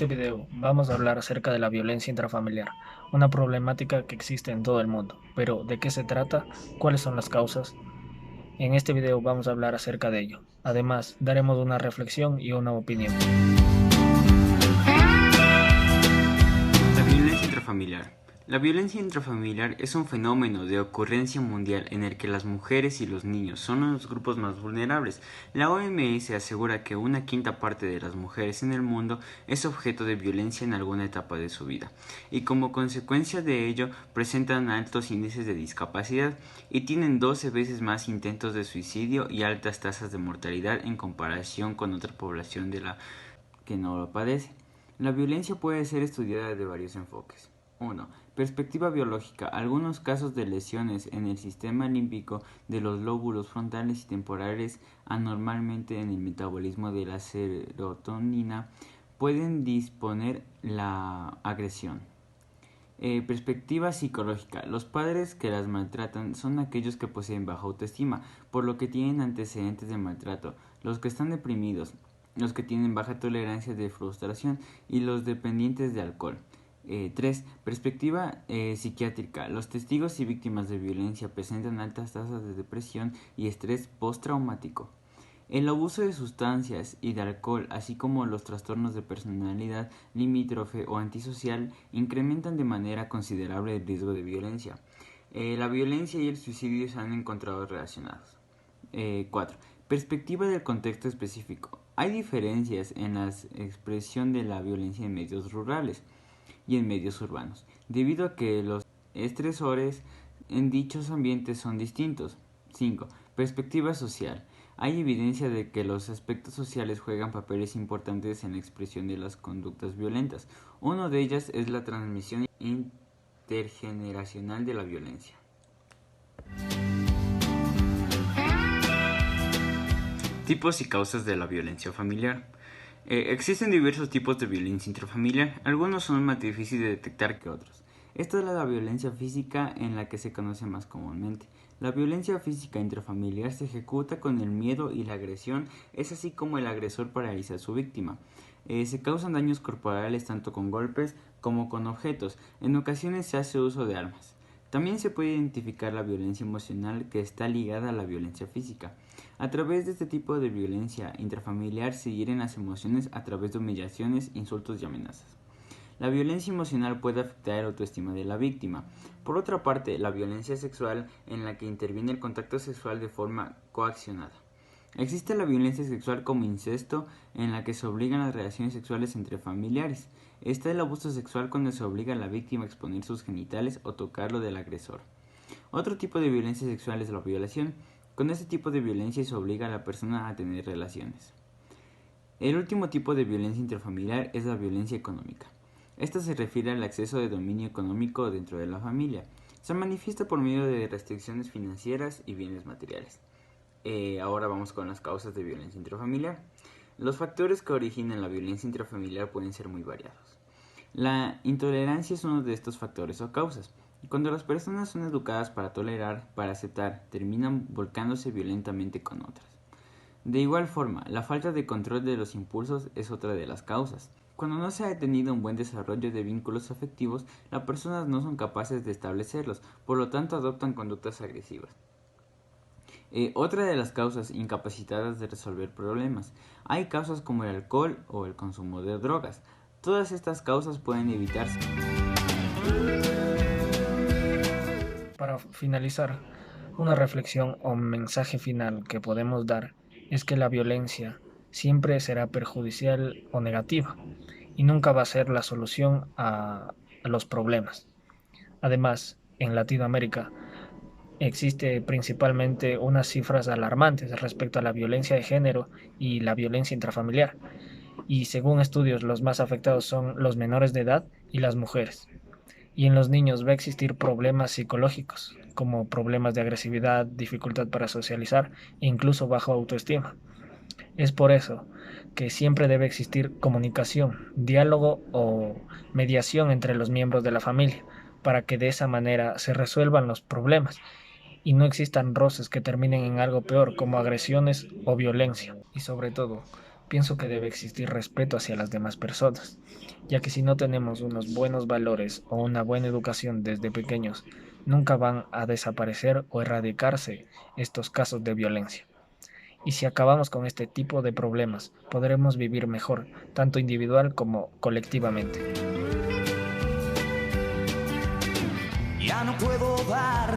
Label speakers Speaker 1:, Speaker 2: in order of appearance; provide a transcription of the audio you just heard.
Speaker 1: este video vamos a hablar acerca de la violencia intrafamiliar, una problemática que existe en todo el mundo. Pero, ¿de qué se trata? ¿Cuáles son las causas? En este video vamos a hablar acerca de ello. Además, daremos una reflexión y una opinión.
Speaker 2: La violencia intrafamiliar. La violencia intrafamiliar es un fenómeno de ocurrencia mundial en el que las mujeres y los niños son los grupos más vulnerables. La OMS asegura que una quinta parte de las mujeres en el mundo es objeto de violencia en alguna etapa de su vida, y como consecuencia de ello presentan altos índices de discapacidad y tienen 12 veces más intentos de suicidio y altas tasas de mortalidad en comparación con otra población de la que no lo padece. La violencia puede ser estudiada de varios enfoques. 1. Perspectiva biológica. Algunos casos de lesiones en el sistema límbico de los lóbulos frontales y temporales anormalmente en el metabolismo de la serotonina pueden disponer la agresión. Perspectiva psicológica. Los padres que las maltratan son aquellos que poseen baja autoestima, por lo que tienen antecedentes de maltrato, los que están deprimidos, los que tienen baja tolerancia de frustración y los dependientes de alcohol. 3. Perspectiva psiquiátrica. Los testigos y víctimas de violencia presentan altas tasas de depresión y estrés postraumático. El abuso de sustancias y de alcohol, así como los trastornos de personalidad limítrofe o antisocial, incrementan de manera considerable el riesgo de violencia. La violencia y el suicidio se han encontrado relacionados. 4. Perspectiva del contexto específico. Hay diferencias en la expresión de la violencia en medios rurales y en medios urbanos, debido a que los estresores en dichos ambientes son distintos. 5. Perspectiva social. Hay evidencia de que los aspectos sociales juegan papeles importantes en la expresión de las conductas violentas. Uno de ellas es la transmisión intergeneracional de la violencia. Tipos y causas de la violencia familiar. Existen diversos tipos de violencia intrafamiliar, algunos son más difíciles de detectar que otros. Esta es la violencia física en la que se conoce más comúnmente. La violencia física intrafamiliar se ejecuta con el miedo y la agresión, es así como el agresor paraliza a su víctima. Se causan daños corporales tanto con golpes como con objetos, en ocasiones se hace uso de armas. También se puede identificar la violencia emocional que está ligada a la violencia física. A través de este tipo de violencia intrafamiliar se hieren las emociones a través de humillaciones, insultos y amenazas. La violencia emocional puede afectar la autoestima de la víctima. Por otra parte, la violencia sexual en la que interviene el contacto sexual de forma coaccionada. Existe la violencia sexual como incesto, en la que se obligan las relaciones sexuales entre familiares. Está el abuso sexual cuando se obliga a la víctima a exponer sus genitales o tocar lo del agresor. Otro tipo de violencia sexual es la violación. Con este tipo de violencia se obliga a la persona a tener relaciones. El último tipo de violencia intrafamiliar es la violencia económica. Esta se refiere al acceso de dominio económico dentro de la familia. Se manifiesta por medio de restricciones financieras y bienes materiales. Ahora vamos con las causas de violencia intrafamiliar. Los factores que originan la violencia intrafamiliar pueden ser muy variados. La intolerancia es uno de estos factores o causas. Cuando las personas son educadas para tolerar, para aceptar, terminan volcándose violentamente con otras. De igual forma, la falta de control de los impulsos es otra de las causas. Cuando no se ha tenido un buen desarrollo de vínculos afectivos, las personas no son capaces de establecerlos, por lo tanto adoptan conductas agresivas. Otra de las causas incapacitadas de resolver problemas. Hay causas como el alcohol o el consumo de drogas. Todas estas causas pueden evitarse.
Speaker 1: Para finalizar, una reflexión o mensaje final que podemos dar es que la violencia siempre será perjudicial o negativa y nunca va a ser la solución a los problemas. Además, en Latinoamérica existe principalmente unas cifras alarmantes respecto a la violencia de género y la violencia intrafamiliar, y según estudios los más afectados son los menores de edad y las mujeres. Y en los niños va a existir problemas psicológicos, como problemas de agresividad, dificultad para socializar e incluso bajo autoestima. Es por eso que siempre debe existir comunicación, diálogo o mediación entre los miembros de la familia, para que de esa manera se resuelvan los problemas y no existan roces que terminen en algo peor como agresiones o violencia. Y sobre todo, pienso que debe existir respeto hacia las demás personas, ya que si no tenemos unos buenos valores o una buena educación desde pequeños, nunca van a desaparecer o erradicarse estos casos de violencia. Y si acabamos con este tipo de problemas, podremos vivir mejor, tanto individual como colectivamente.
Speaker 3: Ya no puedo dar